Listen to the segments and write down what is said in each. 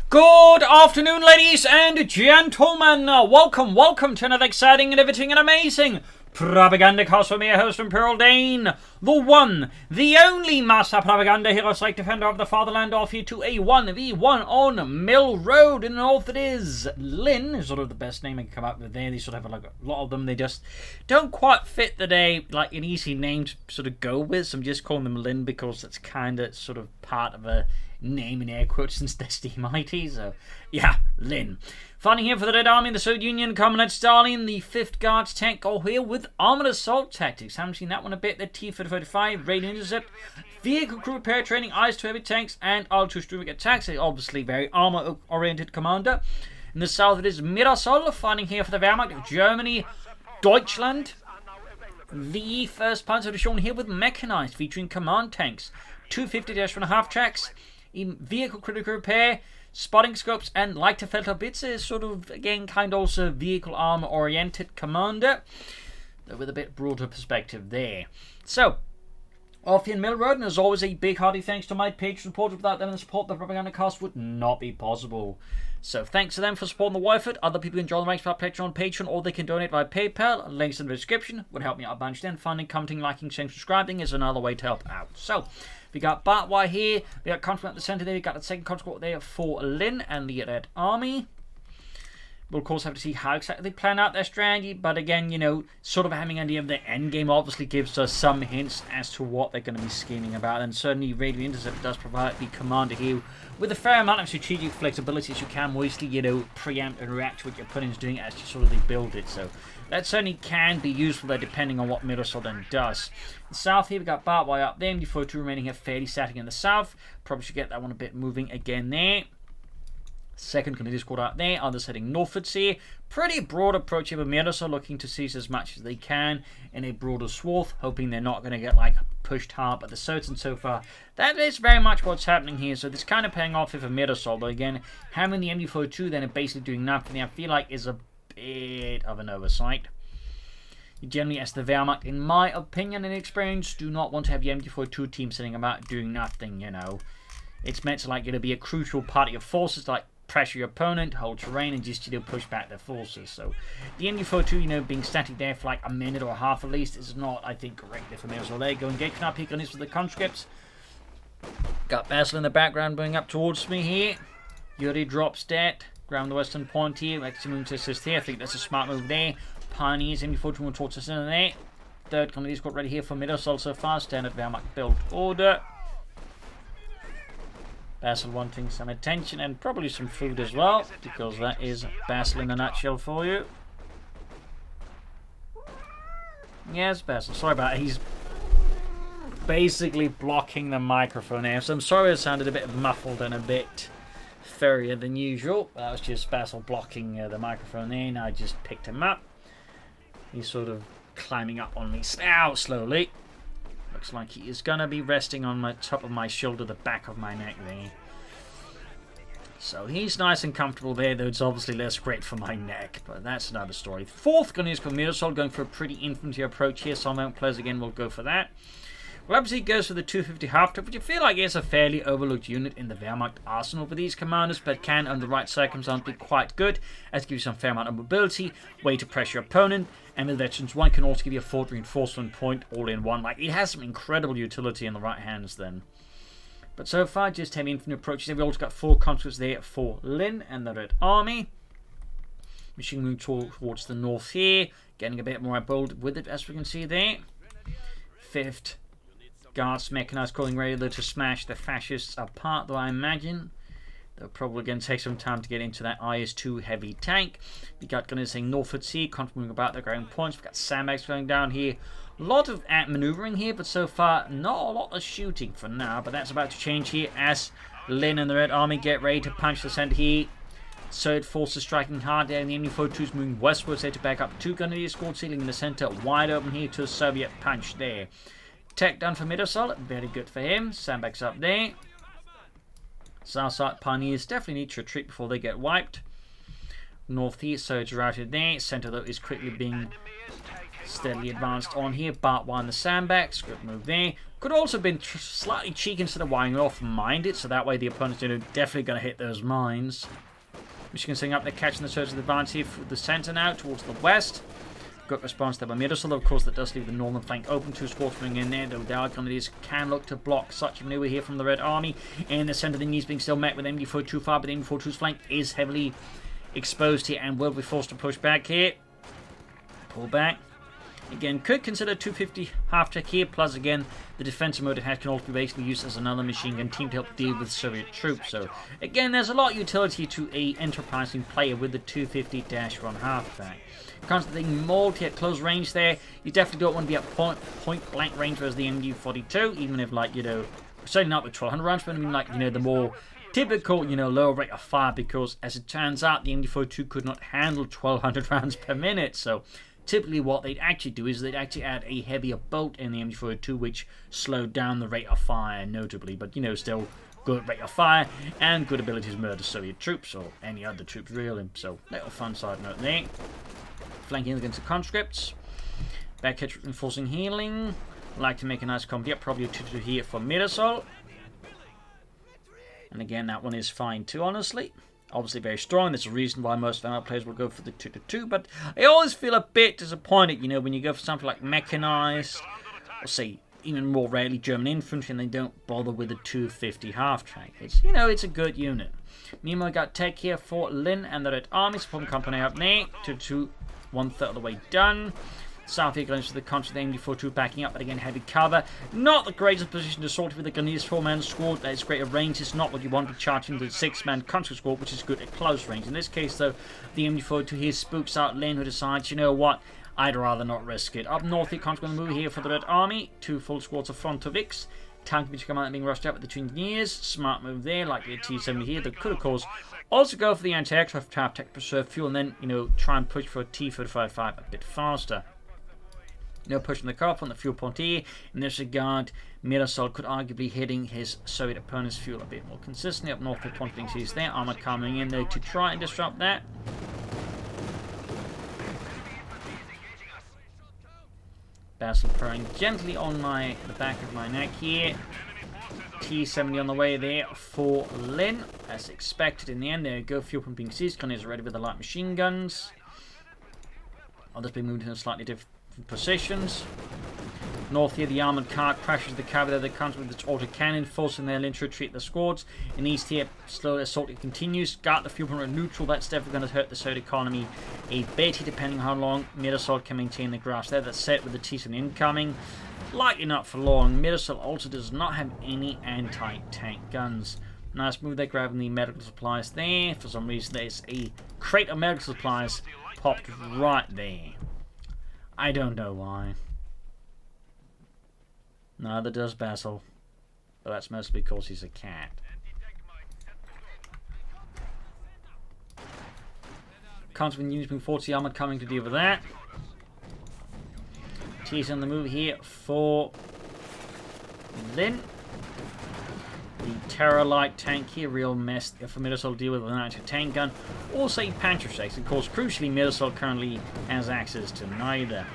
Good afternoon, ladies and gentlemen. Welcome to another exciting and everything and amazing Propagandacast with me, your host, Imperial Dane. The one, the only master propaganda hero, like defender of the fatherland, off you to a 1v1 on Mill Road. In the north it is Lynn, is sort of the best name I can come up with there. They sort of have like a lot of them. They just don't quite fit the day, like an easy name to sort of go with. So I'm just calling them Lynn because that's kind of sort of part of a name in air quotes since they're Steam mighty. So yeah, Lynn. Finding here for the Red Army, the Soviet Union, Comrade Stalin, the 5th Guards tank, all here with armoured assault tactics. Haven't seen that one a bit. The T-35, radio intercept, vehicle crew repair training, eyes to heavy tanks, and R2 attacks. Obviously very armor-oriented commander. In the south it is Mirasol, finding here for the Wehrmacht of Germany, Deutschland. The 1st Panzer is shown here with mechanized, featuring command tanks, 250-1.5 tracks, vehicle critical repair, spotting scopes, and lighter filter bits. Is sort of, again, kind of also vehicle armor oriented commander, though with a bit broader perspective there. So, off in Mill Road, and as always, a big hearty thanks to my Patreon supporters. Without them, the support of the Propagandacast would not be possible. So, thanks to them for supporting the war effort. Other people can join the ranks via Patreon, or they can donate via PayPal. Links in the description would help me out a bunch. Then, finding, commenting, liking, sharing, subscribing is another way to help out. So, we got Bartwire here, we got Conscript at the centre there, we got the 2nd Conscript there for Lynn and the Red Army. We'll of course have to see how exactly they plan out their strategy, but again, you know, sort of having an idea of the end game obviously gives us some hints as to what they're going to be scheming about, and certainly Radio Intercept does provide the commander here with a fair amount of strategic flexibility, so you can mostly, you know, preempt and react to what your opponent's doing as you sort of they build it, so that certainly can be useful there depending on what Mirasol then does. In the south here we got Bartwire up there, MD42 remaining here fairly static in the south. Probably should get that one a bit moving again there. 2nd Canadian squad out there, others heading northwards here. Pretty broad approach here with Mirasol looking to seize as much as they can in a broader swath, hoping they're not going to get like pushed hard by the Soviets, and so far that is very much what's happening here. So this kind of paying off here for Mirasol, but again, having the MD42 then and basically doing nothing, I feel like is a bit of an oversight. You generally, as the Wehrmacht, in my opinion and experience, do not want to have your MD42 team sitting about doing nothing, you know. It's meant to, like, you know, be a crucial part of your forces, like pressure your opponent, hold terrain, and just, you know, push back their forces. So the MD42, you know, being static there for like a minute or a half at least is not, I think, great for me. So there you go, engage now, peek on this for the conscripts. Got Basil in the background going up towards me here. Yuri drops dead. Ground the western point here, maximum to assist here. I think that's a smart move there. Pioneers, MD42 will towards us in there. 3rd Canadian squad ready here for Mirasol so far. Standard Wehrmacht build order. Basil wanting some attention and probably some food as well, because that is Basil in a nutshell for you. Yes, Basil. Sorry about it. He's basically blocking the microphone here, so I'm sorry it sounded a bit muffled and a bit furrier than usual. That was just Basil blocking the microphone there, and I just picked him up. He's sort of climbing up on me now slowly. Looks like he is going to be resting on my top of my shoulder, the back of my neck there. So he's nice and comfortable there, though it's obviously less great for my neck, but that's another story. 4th Gunneers for Mirasol going for a pretty infantry approach here. Some players again will go for that. Well, obviously goes for the 250 half-top, which I feel like is a fairly overlooked unit in the Wehrmacht arsenal for these commanders, but can, under the right circumstances, be quite good, as it gives you some fair amount of mobility, way to pressure your opponent, and with Veterans 1 can also give you a 4th reinforcement point all in one. Like, it has some incredible utility in the right hands then. But so far, just heavy infantry approaches. We've also got 4 conscripts there for Lynn and the Red Army. Machine moving towards the north here, getting a bit more bold with it, as we can see there. 5th Guards mechanized, calling ready to smash the fascists apart, though I imagine they'll probably going to take some time to get into that IS-2 heavy tank. We got gunners saying northward sea, contemplating about their ground points. We've got sandbags going down here. A lot of maneuvering here, but so far not a lot of shooting for now. But that's about to change here as Lynn and the Red Army get ready to punch the centre here. Soviet forces striking hard there, and the MD42 is moving westwards there to back up 2 Gunnery squad, sealing in the centre wide open here to a Soviet punch there. Tech done for Mirasol, very good for him. Sandbags up there. South side Pioneers definitely need to retreat before they get wiped. North east, so it's routed there. Centre though is quickly being Steadily advanced on here. Bart one the sandbags. Good move there. Could also have been slightly cheeky instead of wiring off minded, so that way the opponent's definitely going to hit those mines. Michigan setting up, they're catching the surge of the advance here through the center now towards the west. Good response there by Mirasol. Of course, that does leave the northern flank open. 2 squads moving in there, though the Argonauts can look to block such a maneuver here from the Red Army. In the center, the knees being still met with MD42 far, but MD42's flank is heavily exposed here and will be forced to push back here. Pull back. Again, could consider 250 half-track here, plus again, the defensive mode it has can also be basically used as another machine gun team to help deal with Soviet troops. So, again, there's a lot of utility to a enterprising player with the 250-1 half-track. Constantly multi at close range there, you definitely don't want to be at point-blank range as the MD42, even if, like, certainly not with 1200 rounds, but I mean, like, the more typical, lower rate of fire, because as it turns out, the MD42 could not handle 1200 rounds per minute, so typically what they'd actually do is they'd actually add a heavier bolt in the MG42, which slowed down the rate of fire notably, but still good rate of fire and good ability to murder Soviet troops or any other troops really. So little fun side note there. Flanking against the conscripts. Backcatch enforcing healing. Like to make a nice combo. Yep, probably a 2-2 here for Mirasol. And again, that one is fine too, honestly. Obviously very strong. There's a reason why most of our players will go for the 2-2, but I always feel a bit disappointed, when you go for something like Mechanized, or say, even more rarely German infantry, and they don't bother with the 250 half-track. It's, it's a good unit. Meanwhile, we got tech here for Lin and the Red Army, support company up there, 2-2, 1/3 of the way done. South here going to the country, the MD42 backing up, but again, heavy cover. Not the greatest position to sort with the Grenadiers 4-man squad. That is great at range. It's not what you want to charge into the 6-man country squad, which is good at close range. In this case, though, the MD42 here spooks out Lin, who decides, you know what, I'd rather not risk it. Up north, he can't go on the move here for the Red Army. 2 full squads of Frontovics. Tank which come out and being rushed out with the twin engineers. Smart move there, like the T-70 here. That could, of course, also go for the anti-aircraft tech to preserve fuel, and then, try and push for a T-35 a bit faster. Pushing the car on the fuel point here. In this regard, Mirasol could arguably hitting his Soviet opponent's fuel a bit more consistently. Up north, the point being seized there. Armor coming in there to try and disrupt that. Basil purring gently on the back of my neck here. T-70 on the way there for Lin. As expected in the end, there you go. Fuel pump being seized. Gunners are ready with the light machine guns. Others being moved in a slightly different positions. North here, the armoured car crashes the cavalry that comes with its autocannon, forcing their Lin to retreat the squads. In east here, slow assault it continues. Got the fuel pump at neutral. That's definitely going to hurt the Soviet economy a bit, depending on how long Mirasol can maintain the grasp there. That's set with the T-70 incoming. Likely not for long. Mirasol also does not have any anti-tank guns. Nice move there, grabbing the medical supplies there. For some reason, there's a crate of medical supplies popped right there. I don't know why. Neither does Basil. But that's mostly because he's a cat. Consequent units being 40 armored coming to deal with that. T's on the move here for Lin. The Terror Light tank here, real mess for Mirasol to deal with an anti-tank gun. Also a Panther 6. Of course, crucially, Mirasol currently has access to neither.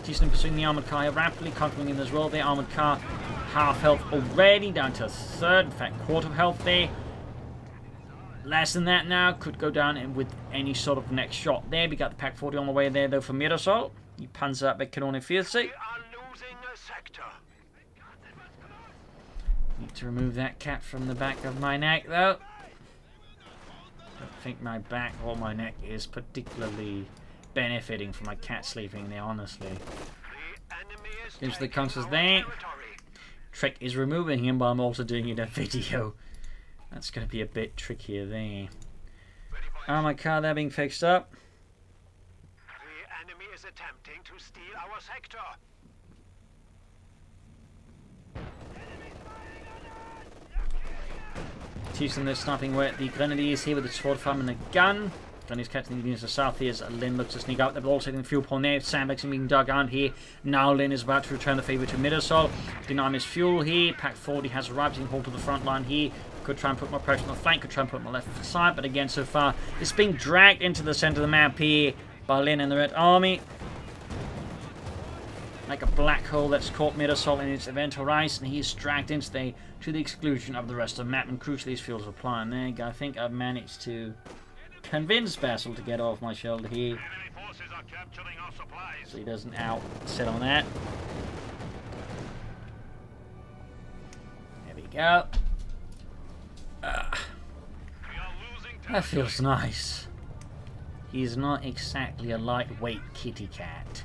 T-Slim pursuing the armored car here rapidly, conquering in as well. The armored car, half health already, down to a third, in fact, quarter of health there. Less than that now, could go down with any sort of next shot there. We got the Pack 40 on the way there, though, for Mirasol. Die Panzer ab Kanone 40. Need to remove that cat from the back of my neck, though. Don't think my back or my neck is particularly benefiting from my cat sleeping there, honestly. Into the counters there. Trick is removing him, but I'm also doing it in a video. That's going to be a bit trickier there. Armored car there being fixed up. The enemy is attempting to steal our sector. Teaching the sniping away at the Grenadiers here with the sword farm and a gun. Grenadiers catching the units of south here as Lin looks to sneak out. They're all taking the fuel point there. Sandbags being dug out here. Now Lin is about to return the favour to Mirasol. Deny his fuel here. Pack 40 has arrived. He can hold to the front line here. Could try and put more pressure on the flank. Could try and put more left side. But again, so far, it's being dragged into the centre of the map here by Lin and the Red Army. like a black hole that's caught Mirasol in its event horizon. He is dragged into the to the exclusion of the rest of the map, and crucially his fuel supply. And there, I think I've managed to convince Basil to get off my shoulder here, so he doesn't sit on that. There we go. That feels nice. He's not exactly a lightweight kitty cat.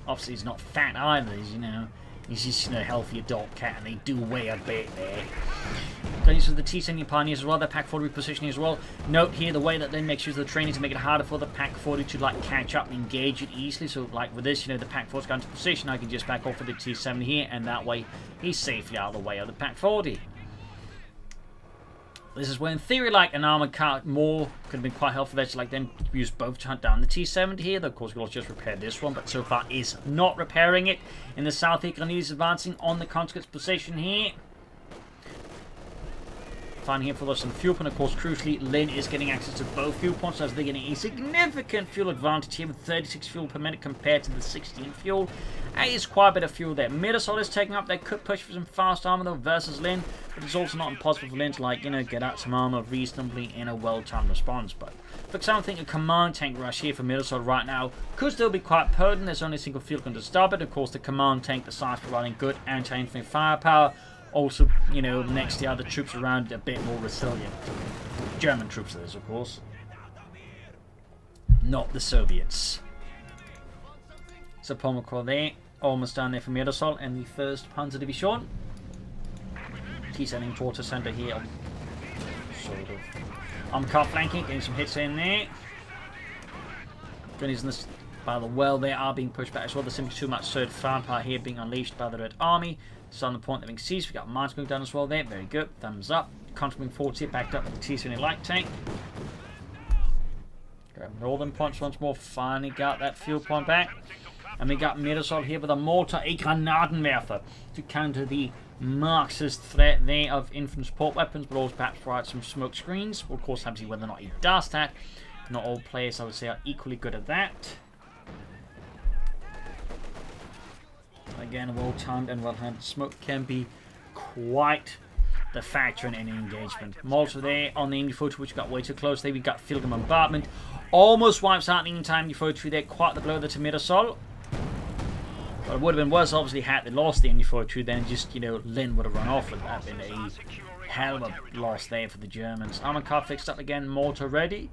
Obviously he's not fat either, you know. He's just a healthy adult cat, and they do weigh a bit there. Going use of the T-70 Pioneers as well, their Pack 40 repositioning as well. Note here the way that then makes use of the training to make it harder for the Pack 40 to like catch up and engage it easily. So like with this, you know, the Pack 40's gone into position, I can just back off with the T-70 here, and that way he's safely out of the way of the Pack 40. This is where, in theory, like an armored car more could have been quite helpful there to like then use both to hunt down the T-70 here. Though, of course, we'll just repair this one, but so far is not repairing it. In the south here, Grenadier is advancing on the conscript's position here. Finding here for us some fuel point. Of course, crucially, Lin is getting access to both fuel points, as they're getting a significant fuel advantage here with 36 fuel per minute compared to the 16 fuel. That is quite a bit of fuel there. Mirasol is taking up. They could push for some fast armor though versus Lin, but it's also not impossible for Lin to, like, you know, get out some armor reasonably in a well-timed response. But for example, I think a command tank rush here for Mirasol right now could still be quite potent. There's only a single fuel gun to stop it. Of course, the command tank besides providing good anti-infantry firepower, also, you know, next to the other troops around, a bit more resilient. German troops, that is, of course. Not the Soviets. So Pomacor there, almost down there for Mirasol and the 1st Panzer Division. T-70 Water Center here. Sort of. Car flanking, getting some hits in there. Grenadiers in this, by the well, they are being pushed back as well. There's simply too much surge firepower here being unleashed by the Red Army. So on the point they're being seized, we've got mines moving down as well there. Very good. Thumbs up. Contra forward here, backed up with the T-70 light tank. Grab northern points once more. Finally got that fuel point back. And we got Mirasol here with a mortar, a Granatenwerfer, to counter the Marxist threat there of infantry support weapons, but also perhaps provide some smoke screens. We'll of course have to see whether or not he does that. Not all players, I would say, are equally good at that. Again, well-timed and well-handled smoke can be quite the factor in any engagement. Malta there on the infantry, which got way too close there. We got field gun bombardment. Almost wipes out the in-time infantry there. Quite the blow there to Mirasol. But it would have been worse, obviously, had they lost the infantry, then just, you know, Lin would have run off with that. Been a hell of a loss there for the Germans. Armor car fixed up again. Mortar ready.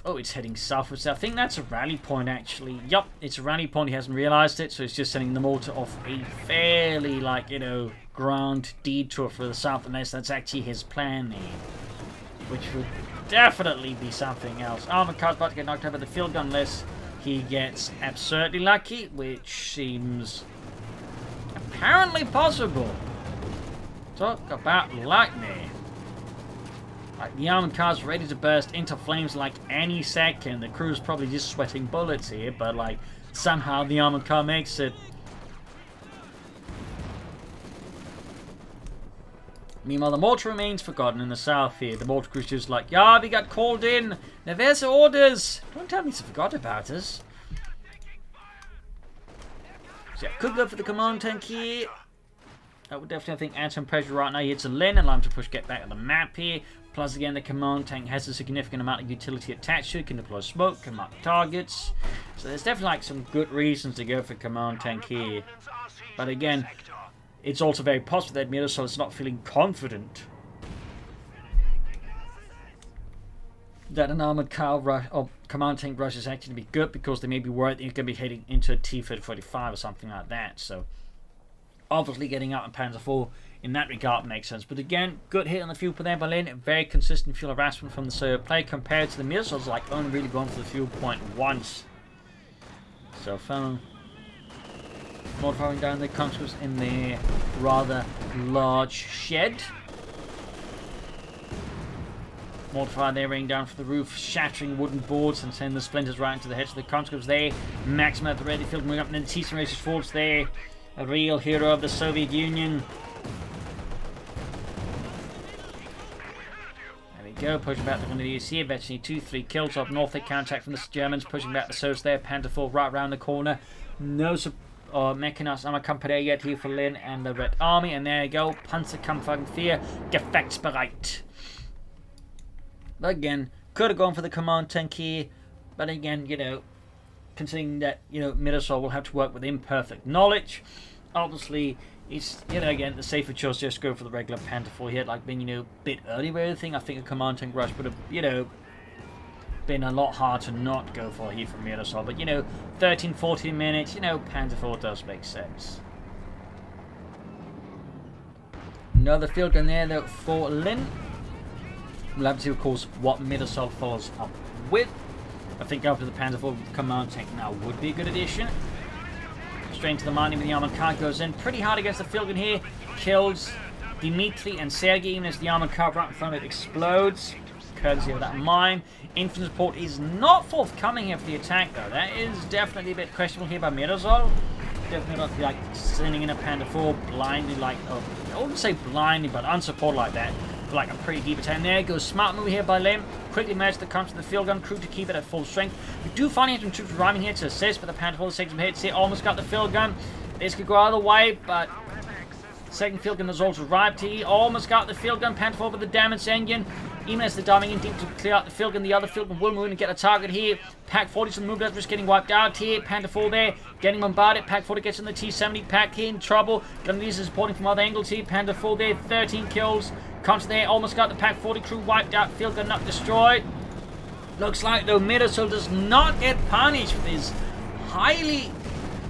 Oh, it's heading southwards. I think that's a rally point, actually. Yup, it's a rally point. He hasn't realised it, so it's just sending the mortar off a fairly, like, you know, grand detour for the south, unless that's actually his plan there. Which would definitely be something else. Armored car's about to get knocked out by the field gun unless he gets absurdly lucky, which seems apparently possible. Talk about luck there. Like, the armored car's ready to burst into flames like any second. The crew's probably just sweating bullets here, but like somehow the armored car makes it. Meanwhile, the mortar remains forgotten in the south here. The mortar crew's just like, yeah, we got called in. Now there's the orders. Don't tell me to forgot about us. So yeah, could go for the command tank here. I would definitely think add some pressure right now. He hits a Lin, allow him to push get back to the map here. Plus, again, the command tank has a significant amount of utility attached to it. Can deploy smoke, can mark targets. So there's definitely like some good reasons to go for command tank here. But again, it's also very possible that Mirasol is not feeling confident that an armored car rush or command tank rush is actually going to be good, because they may be worried that he's going to be heading into a T-3045 or something like that. So obviously getting out in Panzer IV in that regard makes sense. But again, good hit on the fuel point there by Lin. Very consistent fuel harassment from the Soviet play compared to the Mirasol's, like only really gone for the fuel point once. So far, more firing down the conscripts in their rather large shed. Mortar fire there raining down from the roof, shattering wooden boards and sending the splinters right into the heads of the conscripts there. Maxim at the ready field moving up, and then the T-70 races forwards there. A real hero of the Soviet Union. There we go, pushing back the Grenadiers here. Eventually 2-3 kills up north. They counterattack from the Germans, pushing back the Soviets there. Panther 4 right around the corner. No Mechanized Armoured Company yet here for Lin and the Red Army. And there you go. Panzerkampfwagen 4, gefechtsbereit. But again, could have gone for the command tank here. But again, you know, considering that, you know, Mirasol will have to work with imperfect knowledge. Obviously, it's, you know, again, the safer choice just go for the regular Panther 4 here. Like being, you know, a bit early with everything. I think a command tank rush would have, you know, been a lot hard to not go for here from Mirasol. But, you know, 13, 14 minutes, you know, Panther 4 does make sense. Another field gun there, though, for Lin. We'll have to see, of course, what Mirasol follows up with. I think after the Panther 4 command tank now would be a good addition. Straight into the mining with the armored car goes in. Pretty hard against the field gun here. Kills Dimitri and Sergei even as the armored car right in front of it explodes. Courtesy of that mine. Infantry support is not forthcoming here for the attack though. That is definitely a bit questionable here by Mirasol. Definitely not like sending in a Panther 4 blindly like, oh, I wouldn't say blindly, but unsupported like that. For like a pretty deep attack. There goes smart move here by Lim. Quickly managed to come to the field gun crew to keep it at full strength. We do finally have some troops arriving here to assist, but the Panther 4 takes some hits here. Almost got the field gun. This could go either way, but second field gun has also arrived here. Almost got the field gun. Panther 4 with the damage engine. Even as they're diving in deep to clear out the field gun, the other field gun will move in and get a target here. Pack 40 some move that's just getting wiped out here. Panther 4 there, getting bombarded. Pack 40 gets in the T-70. Pack here in trouble. Gunneries is supporting from other angles here. Panther 4 there, 13 kills. Comes there, almost got the Pack 40 crew wiped out. Field gun not destroyed. Looks like though Mirasol does not get punished for this highly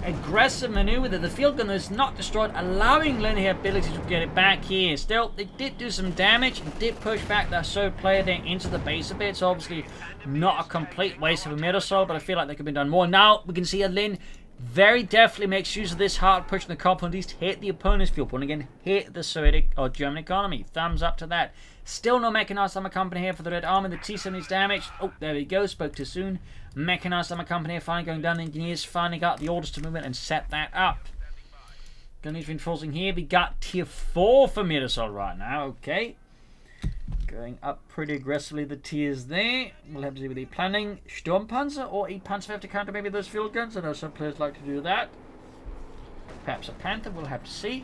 aggressive maneuver that the field gun is not destroyed, allowing Lin the ability to get it back here. Still, they did do some damage and did push back that third player there into the base a bit. So obviously not a complete waste of a Mirasol, but I feel like they could have been done more. Now we can see Lin very definitely makes use of this hard push in the comp, at least hit the opponent's field point. Again, hit the Soviet or German economy. Thumbs up to that. Still no Mechanized Armoured Company here for the Red Army. The T-70 is damaged. Oh, there we go. Spoke too soon. Mechanized Armoured Company here finally going down. The engineers finally got the orders to move in and set that up. Gunneries reinforcing here. We got tier 4 for Mirasol right now. Okay. Going up pretty aggressively. The tiers there. We'll have to see with the planning. Sturmpanzer or a Panzer to counter maybe those field guns. I know some players like to do that. Perhaps a Panther. We'll have to see.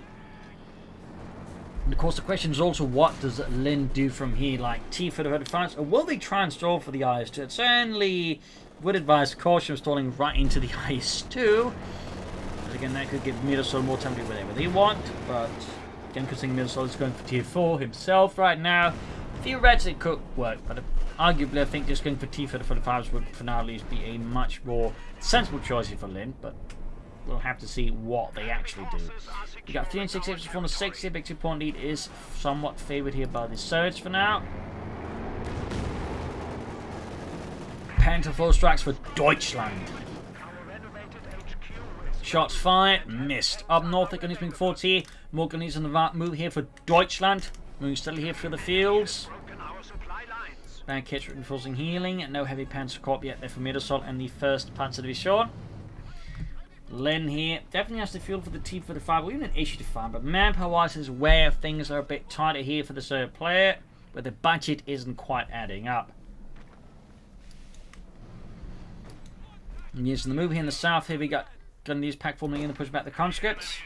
And of course the question is also, what does Lin do from here? Like T for the defense, or will they try and stall for the IS-2? It certainly would advise caution of stalling right into the IS-2. But again, that could give Mirasol more time to do whatever they want. But again, considering Mirasol is going for tier 4 himself right now, theoretically it could work. But arguably, I think just going for T for the 45s would for now at least be a much more sensible choice here for Lin. But we'll have to see what they actually do. We got 3 and 6 hits from the 60. Big 2-point lead is somewhat favoured here by the Surge for now. Panther 4 strikes for Deutschland. Shots fired, missed. Up north, the gunnies being 40. More gunnies on the right move here for Deutschland. Moving steadily here through the fields. Back hits reinforcing healing. No heavy Panzer Corps yet there for Mirasol and the 1st Panzer Division. Lin here definitely has the fuel for the T-45 or even an H-45, but manpower-wise is where things are a bit tighter here for the third player, but the budget isn't quite adding up. And using the move here in the south, here we got Gunneries pack forming in to push back the conscripts.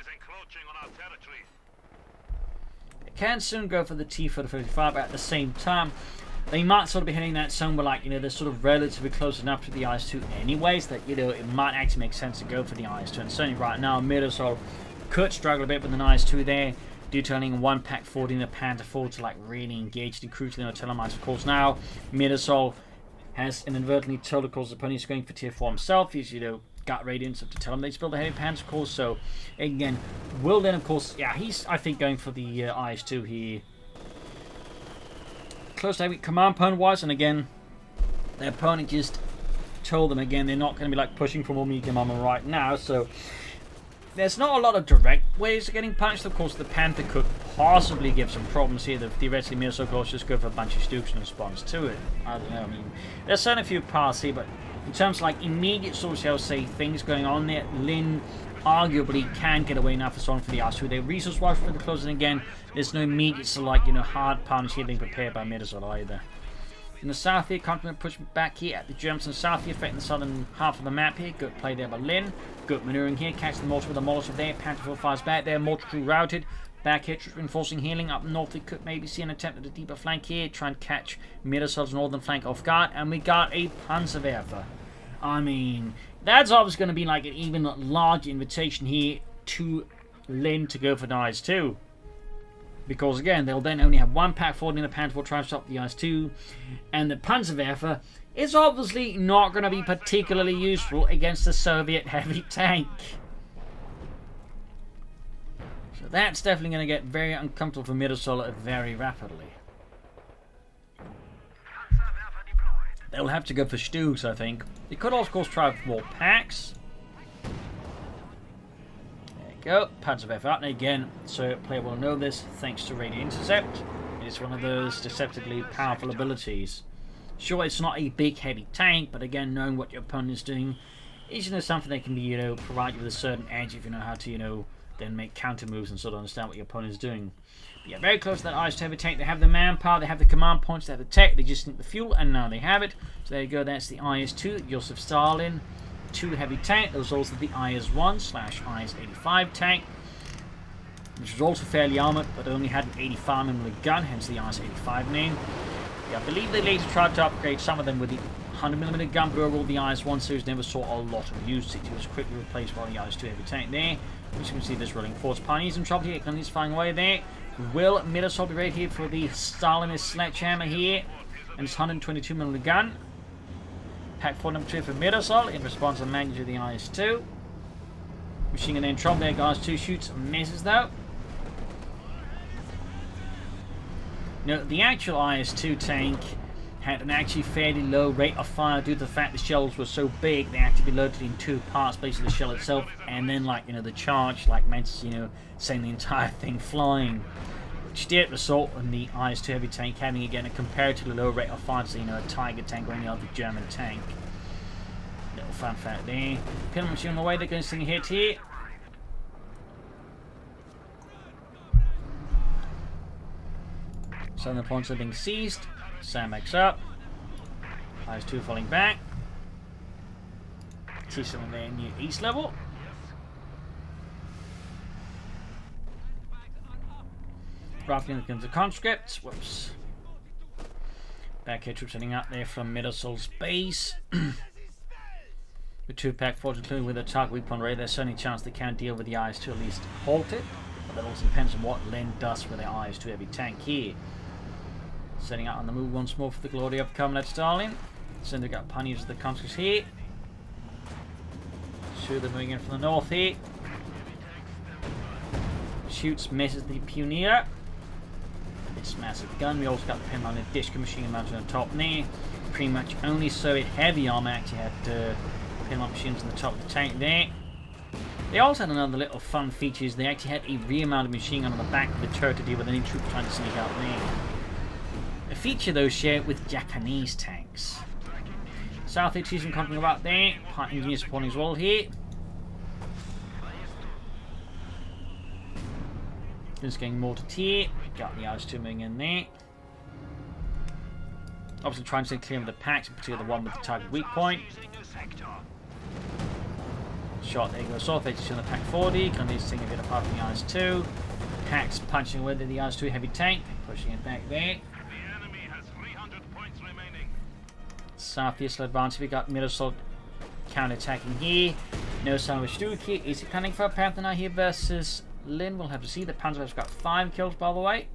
They can soon go for the T-45 at the same time. They might sort of be hitting that zone where, like, you know, they're sort of relatively close enough to the IS-2 anyways that, you know, it might actually make sense to go for the IS-2. And certainly right now, Mirasol could struggle a bit with an IS-2 there due to only one Pack 40 and a Panther 4 to, like, really engage the crucially on telemarks. Of course, now Mirasol has inadvertently told, of course, the opponent is going for tier 4 himself. He's, you know, got radiance up to tell him they build a heavy Panther, of course. So, again, will then, of course, yeah, he's, I think, going for the IS-2 here. Close to command point wise, and again, their opponent just told them again they're not going to be like pushing for more medium armor right now, so there's not a lot of direct ways of getting punished. Of course, the Panther could possibly give some problems here that theoretically Mirasol could just go for a bunch of Stukes in response to it. I don't know, I mean, there's certainly a few paths here, but in terms of like immediate sort of, shall say, things going on there, Lin arguably can get away now for someone for the IS-2. Their resource wise for the closing again, there's no immediate, so like, you know, hard punch here being prepared by Mirasol either. In the south here, continent push back here at the Germans and south here, affecting the southern half of the map here. Good play there by Lin. Good maneuvering here, catch the mortar with a Molotov there. Pantherfield fires back there, mortar crew routed. Back here, reinforcing healing up north. We could maybe see an attempt at a deeper flank here. Try and catch Mirasol's northern flank off guard. And we got a Panzerwerfer. I mean, that's obviously going to be like an even larger invitation here to Lin to go for the IS-2. Because again, they'll then only have one pack forward in the Pantherfield trying to stop the IS-2. And the Panzerwerfer is obviously not going to be particularly useful against the Soviet heavy tank. So that's definitely going to get very uncomfortable for Mirasol very rapidly. They'll have to go for Stugs, I think. They could also, of course, try for more packs. There you go. Panzerwerfer out. And again, so player will know this thanks to radio intercept. It's one of those deceptively powerful abilities. Sure, it's not a big heavy tank, but again, knowing what your opponent is doing is, something that can be, provide you with a certain edge if you know how to, then make counter moves and sort of understand what your opponent is doing. But yeah, very close to that IS-2 heavy tank. They have the manpower, they have the command points, they have the tech, they just need the fuel, and now they have it. So there you go, that's the IS-2, Joseph Stalin, 2 heavy tank. There was also the IS-1/IS-85 tank, which was also fairly armoured, but only had an 85mm gun, hence the IS-85 name. Yeah, I believe they later tried to upgrade some of them with the 100mm gun, but overall the IS-1 series never saw a lot of usage. It was quickly replaced by the IS-2 heavy tank there. As you can see, this rolling force pioneers in trouble here. He's flying away there. Will Mirasol be ready here for the Stalinist sledgehammer here? And it's 122mm gun. Pack 4 number 2 for Mirasol in response to the magnitude of the IS-2. Machine gun in trouble there, guys. 2 shoots, misses though. Now, the actual IS-2 tank had an actually fairly low rate of fire due to the fact the shells were so big. They had to be loaded in 2 parts, basically the shell itself, and then the charge, meant to, send the entire thing flying. Which did result in the IS-2 heavy tank having again a comparatively low rate of fire to, a Tiger tank or any other German tank. Little fun fact there. Pinner machine on the way, they're going to sing a hit here. Southern points are being seized. Sandbags up. IS-2 falling back. T7 on their new east level. Roughly comes the conscripts. Whoops. Back here, troops heading out there from Mirasol's base. With 2 pack forwards, including with a target weak point radar, there's certainly a chance they can deal with the IS-2 at least halt it. But that also depends on what Lin does with the IS-2 heavy tank here. Setting out on the move once more for the glory of Comrade Stalin. So they've got pioneers of the conscripts here. Sure, they're moving in from the north here. Shoots, misses the pioneer. It's massive gun. We also got the pin on the Dishka machine mounted on top there. Pretty much only Soviet heavy armor actually had pin on machines on the top of the tank there. They also had another little fun feature. They actually had a rear mounted machine gun on the back of the turret to deal with any troops trying to sneak out there. A feature though shared with Japanese tanks. South East season coming about there. Part engineer supporting as well here. Just getting more to tier. Got the IS-2 moving in there. Obviously trying to stay clear of the packs, in particular the one with the target weak point. Shot, there you go. South East on the pack 40. Can these things get apart from the IS-2. Packs punching away the IS-2 heavy tank. Pushing it back there. Southeast advance, we got Mirasol counter-attacking here. No sign of a Stug here. Is he planning for a Panther now here versus Lin? We'll have to see. The Panzerwerfer's got 5 kills, by the way.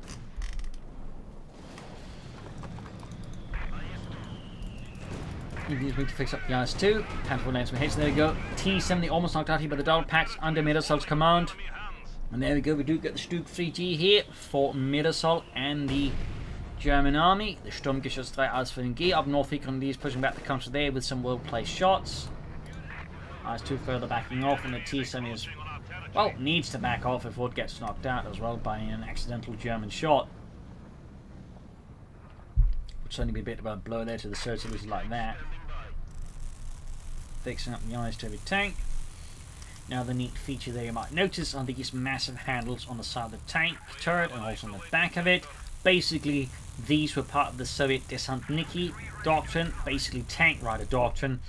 He's going to fix up the IS-2. Panther lands some hits. There we go. T-70 almost knocked out here by the double packs under Mirasol's command. And there we go. We do get the Stug 3G here for Mirasol and the German army. The Sturmgeschoss 3 aus für den G. Up north, is pushing back the counter there with some well-placed shots. IS-2 further backing off, and the T-70 is, well, needs to back off if it gets knocked out as well by an accidental German shot. Would certainly be a bit of a blow there to the surgery like that. Fixing up the IS-2 heavy tank. Now the neat feature there you might notice are these massive handles on the side of the tank turret and also on the back of it. Basically, these were part of the Soviet Desantniki doctrine, basically tank rider doctrine,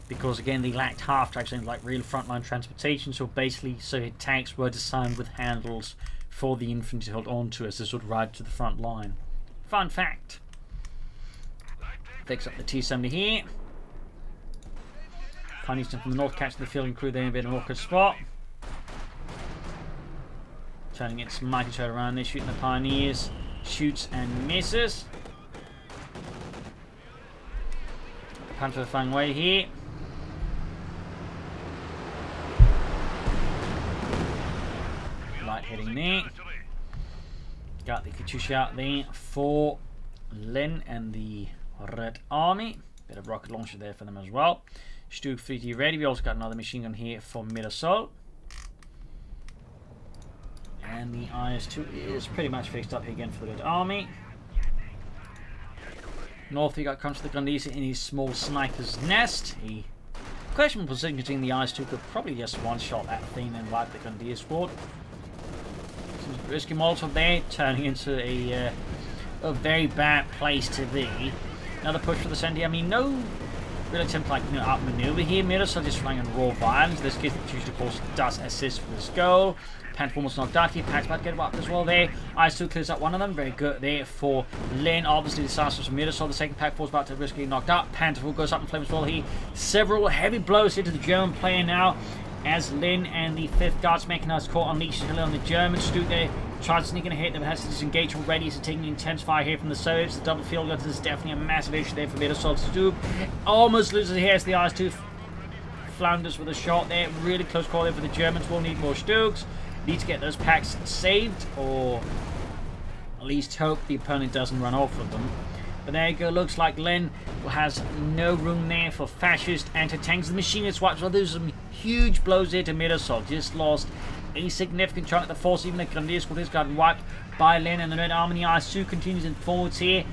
because again they lacked half-tracks and like real frontline transportation, so basically Soviet tanks were designed with handles for the infantry to hold on to as they sort of ride to the front line. Fun fact. Fix up the T-70 here. Pioneerston from the north catching the fielding crew there in a bit of an awkward spot. Turning its mighty turret around there, shooting the Pioneers. Shoots and misses. Panther flying away here. Light heading there. Got the Katyusha out there for Len and the Red Army. Bit of rocket launcher there for them as well. Stug 3D ready. We also got another machine gun here for Mirasol. And the IS-2 is pretty much fixed up here again for the Red Army. North he got comes to the Grenadier in his small sniper's nest. He questionable position considering the IS-2 could probably just one-shot that thing and wipe the Grenadier squad. Some risky Molotov there, turning into a very bad place to be. Another push for the center. I mean, no real attempt like outmaneuver here. Mirasol just flying in raw violence. In this case, the Katyusha, of course, does assist for this goal. Panther almost knocked out here. Pack's about to get wiped as well there. IS-2 clears up one of them. Very good there for Len. Obviously, disastrous from Mirasol. The second Pack 4 is about to risk getting knocked out. Panther goes up in flames as well here. Several heavy blows here to the German player now, as Len and the 5th Guards Mechanized Corps unleashes hell on the German. Stug there tries to sneak in a hit. Them has to disengage already. So taking intensify here from the Soviets. The double field guns is definitely a massive issue there for Mirasol. Stug almost loses here as the IS-2 flounders with a shot there. Really close call there for the Germans. Will need more Stugs. Need to get those packs saved, or at least hope the opponent doesn't run off with them. But there you go. Looks like Len has no room there for fascist anti-tanks. The machine gun swipes. Well, there's some huge blows here to Mirasol. Just lost a significant chunk of the force. Even the Grenadier squad has gotten wiped by Len and the Red Army. The IS-2 continues in forwards here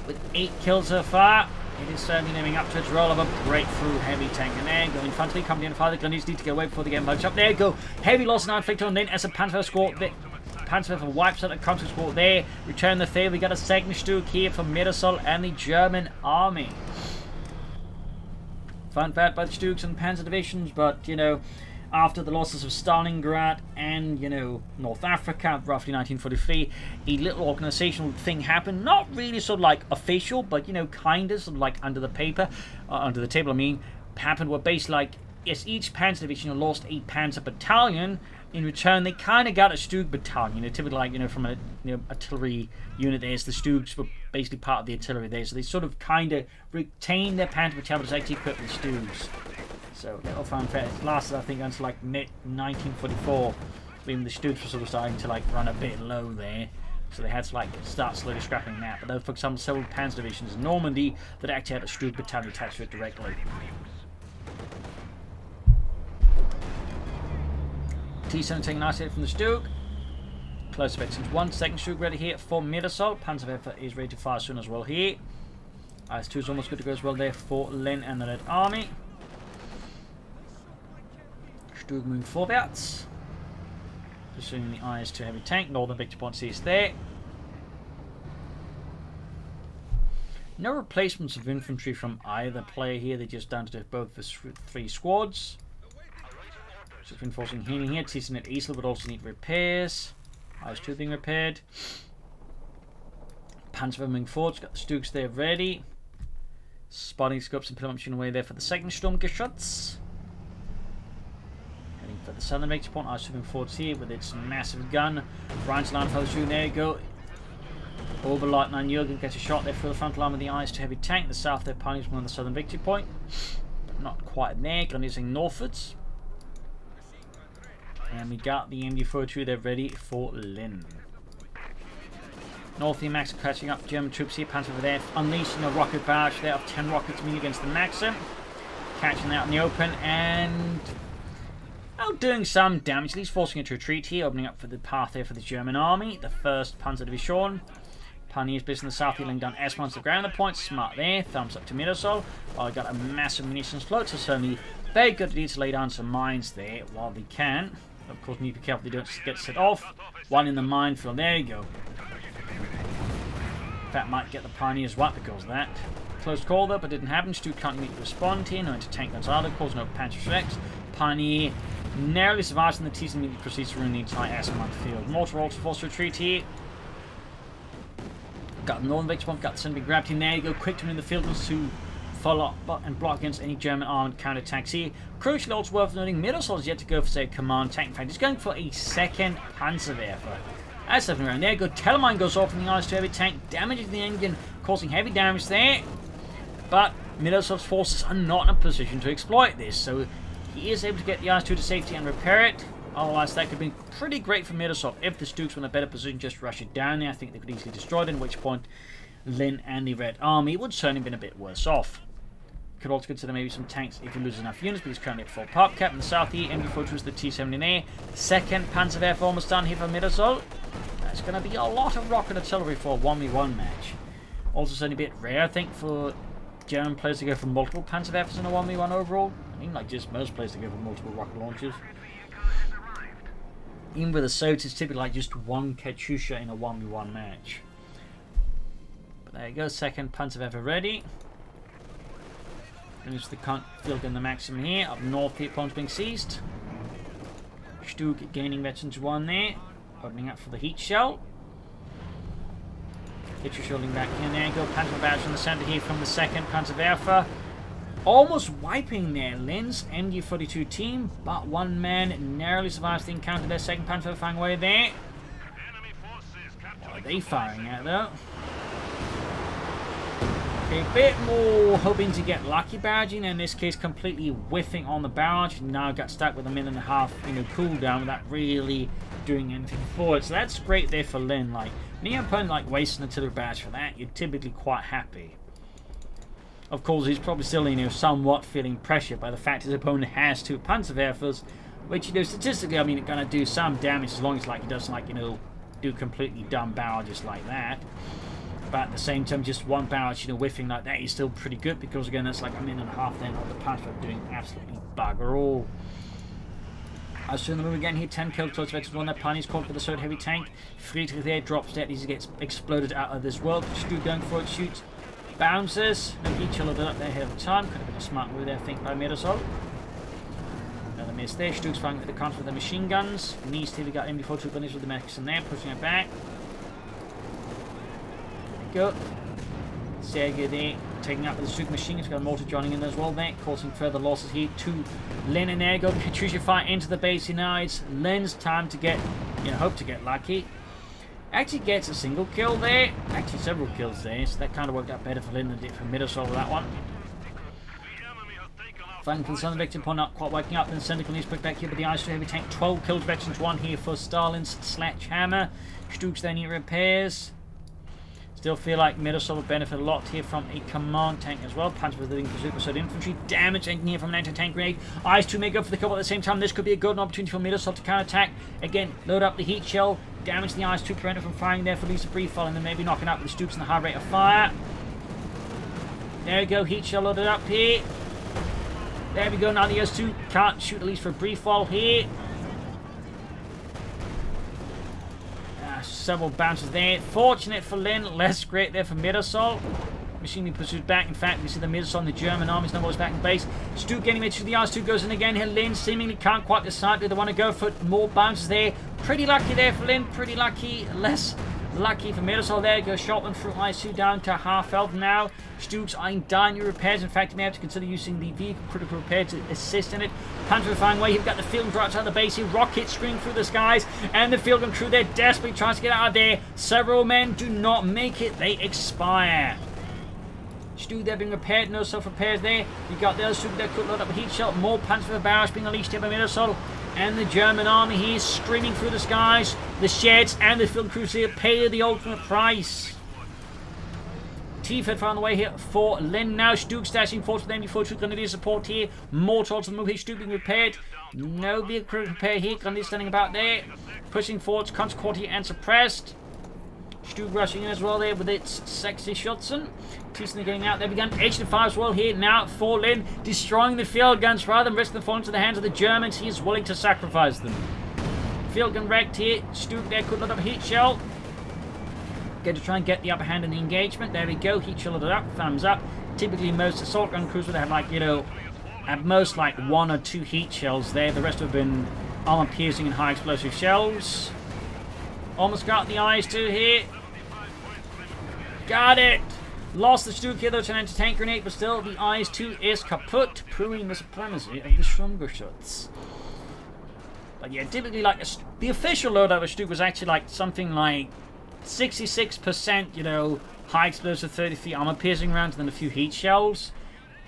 with 8 kills so far. It is certainly living up to its role of a breakthrough heavy tank. And there you go. Infantry coming in. The Grenadiers need to get away before they get much up. There you go. Heavy loss now inflicted on Len as a Panther squad. Panther wipes out the counter squad there. Return the favor. We got a second Stug here from Mirasol and the German army. Fun fact about Stugs and Panzer divisions, but you know, after the losses of Stalingrad and, you know, North Africa, roughly 1943, a little organizational thing happened. Not really sort of like official, but, you know, kind of, sort of like under the table, I mean, happened where basically like, yes, each Panzer division lost a Panzer battalion. In return, they kind of got a Stug battalion, you know, typically like, you know, from a artillery unit there. So the Stugs were basically part of the artillery there. So they sort of kind of retained their Panzer battalion, but actually equipped with Stugs. So little fanfare. It lasted, I think, until like mid-1944, when the Stugs were sort of starting to like run a bit low there. So they had to like start slowly scrapping that. But there were, for example, several Panzer divisions in Normandy that actually had a Stug battalion attached to it directly. T-7 taking a nice hit from the Stug. Close effections. 1 second Stug ready here for Mirasol. Panzer is ready to fire soon as well here. IS-2 is almost good to go as well there for Len and the Red Army. Stug moving forwards. Pursuing the IS-2 heavy tank. Northern victory point sees there. No replacements of infantry from either player here. They're just down to both the 3 squads. Just reinforcing healing here. T-7 at Easel would also need repairs. IS-2 being repaired. Panzer moving forwards. Got the Stugs there ready. Spotting scopes and pillar machine away there for the second Sturmgeschütz. Heading for the southern victory point. IS-2 moving forwards here with its massive gun. Ryan's line for the shooting. There you go. Oberleutnant Jürgen gets a shot there for the front line with the IS-2 heavy tank. The south there punishing on the southern victory point. Not quite there. Gun using northwards. And we got the MD-42 there ready for Len. North Max catching up German troops here. Panzer over there, unleashing a rocket barrage there of 10 rockets immediately against the Maxim. Catching that out in the open and doing some damage, at least forcing it to retreat here, opening up for the path there for the German army. The 1st Panzer Division. Pioneers based in the south, healing down S1 to the ground. The point smart there. Thumbs up to Mirasol. I got a massive munitions float, so certainly very good to lay down some mines there while they can. Of course, need to be careful they don't get set off. One in the minefield. There you go. In fact, might get the Pioneers whacked because of that. Close call though, but didn't happen. Stu can't immediately respond here. No anti-tank guns either. Cause no Panzer Schrecks. Pioneer narrowly survives, and the T's immediately proceeds to ruin the entire S-mine field. Mortar also forced retreat here. Got the Northern Victor bomb, got the Sun being grabbed in there. You go quick to win the field to follow up and block against any German armored counterattacks here. Crucially, also worth noting, Mirasol is yet to go for, say, a command tank. In fact, he's going for a second Panzerwerfer. That's something around there. Good Telemine goes off in the IS-2 heavy tank, damaging the engine, causing heavy damage there. But Mirasol's forces are not in a position to exploit this, so he is able to get the IS-2 to safety and repair it. Otherwise, that could have been pretty great for Mirasol. If the Stooks were in a better position, just rush it down there. I think they could easily destroy it, at which point Lin and the Red Army would certainly have been a bit worse off. Could also consider maybe some tanks if he loses enough units, but he's currently at full pop cap. In the south here, MG42 is the T-70A. Second Panzerwerfer almost done here for Mirasol. That's going to be a lot of rocket artillery for a 1v1 match. Also certainly a bit rare, I think, for German players to go for multiple Panzerwerfers in a 1v1 overall. I mean, like just most players to go for multiple rocket launchers. Even with the Soviets, it's typically like just one Katyusha in a 1v1 match. But there you go, second Panzerwerfer ready. Finish the field gun the maximum here. Up north, the opponent's being seized. Stug gaining veterans 1 there. Opening up for the heat shell. Get your shielding back in there. Go Panzer barrage in the center here from the second Panzerwerfer. Almost wiping their Linz MG42 team, but one man narrowly survives the encounter. Their second Panzer firing away there. What are they firing at though? Okay, a bit more hoping to get lucky barraging, in this case completely whiffing on the barrage. Now got stuck with a minute and a half, cooldown without really doing anything for it. So that's great there for Lin. Like, when your opponent like wasting artillery barrage for that, you're typically quite happy. Of course, he's probably still, somewhat feeling pressure by the fact his opponent has 2 Panzerwerfers, which, statistically, I mean, are going to do some damage as long as, like, he doesn't, do completely dumb barrages like that. But at the same time, just one barrage, whiffing like that is still pretty good because, again, that's like a minute and a half then of the Panzer doing absolutely bugger all. As soon as the move again here, 10 kills, close to one. That Pioneer's called for the third heavy tank. Friedrich there drops dead, he gets exploded out of this world. Stu going for it, shoots. Bounces. No heat chill up there ahead of time. Could have been a smart move there, I think, by Mirasol. Another miss there. Stu's firing with the counter with the machine guns. Knees till we got MB42 gunners with the Mexican there, pushing it back. There we go. Sergei there, taking out with the super machine guns. Got a mortar joining in as well there, causing further losses here to Lin and there. Go Katyusha fire into the base here now. It's Lin's time to get, hope to get lucky. Actually gets a single kill there. Actually several kills there. So that kind of worked out better for Lin than it did for Mirasol with that one. Fighting for the Southern Victim upon not quite waking up. Then Sentinel needs put back here with the IS-2 heavy tank. 12 kills, veterans 1 here for Stalin's sledgehammer. Stugs then need repairs. Still feel like Mirasol would benefit a lot here from a command tank as well. Panzer with the super infantry. Damage taken here from an anti-tank grenade. IS-2 may go for the kill, but at the same time, this could be a good opportunity for Mirasol to counter-attack. Again, load up the heat shell. Damage the IS-2, prevent it from firing there for at least a brief fall, and then maybe knocking out the Stooks and the high rate of fire. There we go, heat shell loaded up here. There we go, now the IS-2 can't shoot at least for a brief fall here. Several bounces there. Fortunate for Lin, less great there for Mirasol. Machine being pursued back. In fact, we see the Mirasol and the German army's now back in base. Stu getting it to the IS-2 goes in again here. Lin seemingly can't quite decide. Do they want to go for more bounces there? Pretty lucky there for Lin. Pretty lucky. Less lucky for Mirasol there. Goes Shotman through IS-2 down to half health now. Stu's eyeing down your repairs. In fact, he may have to consider using the vehicle critical repair to assist in it. Panzer firing away. You've got the field right outside of the base here. Rockets screaming through the skies. And the field gun crew there desperately trying to get out of there. Several men do not make it. They expire. Stu there being repaired. No self-repairs there. You got the other super there could load up a heat shell. More Panzer barrage being unleashed here by Mirasol. And the German army here screaming through the skies. The sheds and the field crews here pay the ultimate price. T-Fed far on the way here for Lin now. Stug stashing forward with MB42 Grenadier support here. More towards the move here. Stug being repaired. No vehicle repair here. Grenadier standing about there. Pushing forwards. Consecort here and suppressed. Stug rushing in as well there with its sexy Schutzen. T-Snake getting out there. Begun edge to fire as well here now for Lin. Destroying the field guns rather than risking them falling into the hands of the Germans. He is willing to sacrifice them. Field gun wrecked here. Stug there could load up a heat shell. Going to try and get the upper hand in the engagement. There we go. Heat shield loaded up. Thumbs up. Typically, most assault gun crews would have, like, you know, at most, like, 1 or 2 heat shells there. The rest have been armor-piercing and high-explosive shells. Almost got the IS-2 here. Got it! Lost the Stuke here, though, to an anti-tank grenade, but still, the IS-2 is kaput, proving the supremacy of the stronger shots. But yeah, typically, like, the official loadout of a Stuke was actually, like, something like 66%, you know, high explosive 30 feet armor piercing rounds and then a few heat shells.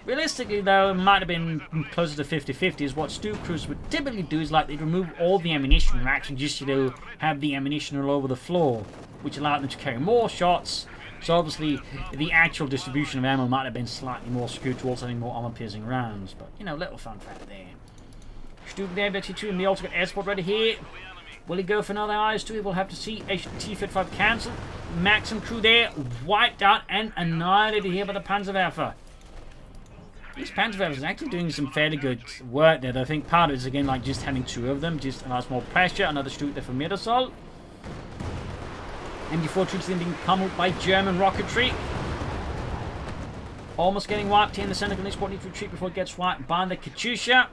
Realistically, though, it might have been closer to 50-50, is what Stuke crews would typically do is, like, they'd remove all the ammunition racks and just, you know, have the ammunition all over the floor, which allowed them to carry more shots. So obviously, the actual distribution of ammo might have been slightly more skewed towards having more armor piercing rounds, but, you know, little fun fact there. Stuke there, BT2, and the also got airsport ready here. Will he go for another IS-2? We'll have to see. T-55 cancelled. Maxim crew there, wiped out and annihilated here by the Panzerwerfer. These Panzerwerfers are actually doing some fairly good work there. I think part of it is, again, like just having 2 of them, just allows more pressure. Another Stuke there for Mirasol. MD4 troops then being pummeled by German rocketry. Almost getting wiped here in the center of the squad. Need to retreat before it gets wiped by the Katyusha.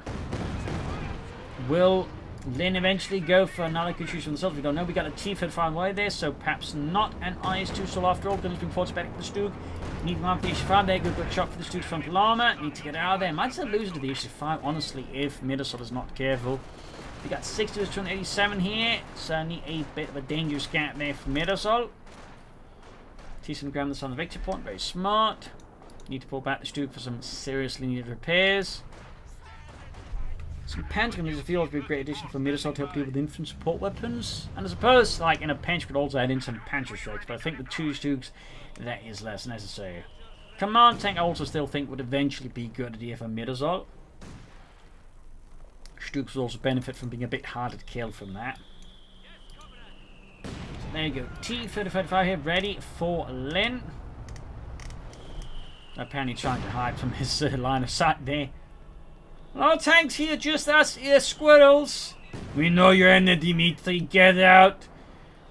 Will Lin eventually go for another Katyusha themselves? We don't know. We got a T-55 away there, so perhaps not an IS-2 Sol after all. Gunners being forced back to the Stuke. Need to mark the H-5 there. Good shot for the Stuke's frontal armor. Need to get out of there. Might still lose to the H-5, honestly, if Mirasol is not careful. We got 60 to 287 here. Certainly a bit of a dangerous gap there for Mirasol. T-7 ground this on the victory point. Very smart. Need to pull back the Stuke for some seriously needed repairs. Some Panzer gunners feel like a great addition for Mirasol to help deal with infantry support weapons. And I suppose, like, in a pinch, could also add in some Panzer strikes, but I think with 2 Stukes, that is less necessary. Command tank, I also still think, would eventually be good idea for Mirasol. Stukes would also benefit from being a bit harder to kill from that. So there you go. T-35 here, ready for Lin. Apparently trying to hide from his line of sight there. No tanks here, just us here, squirrels. We know you're in the Dimitri. Get out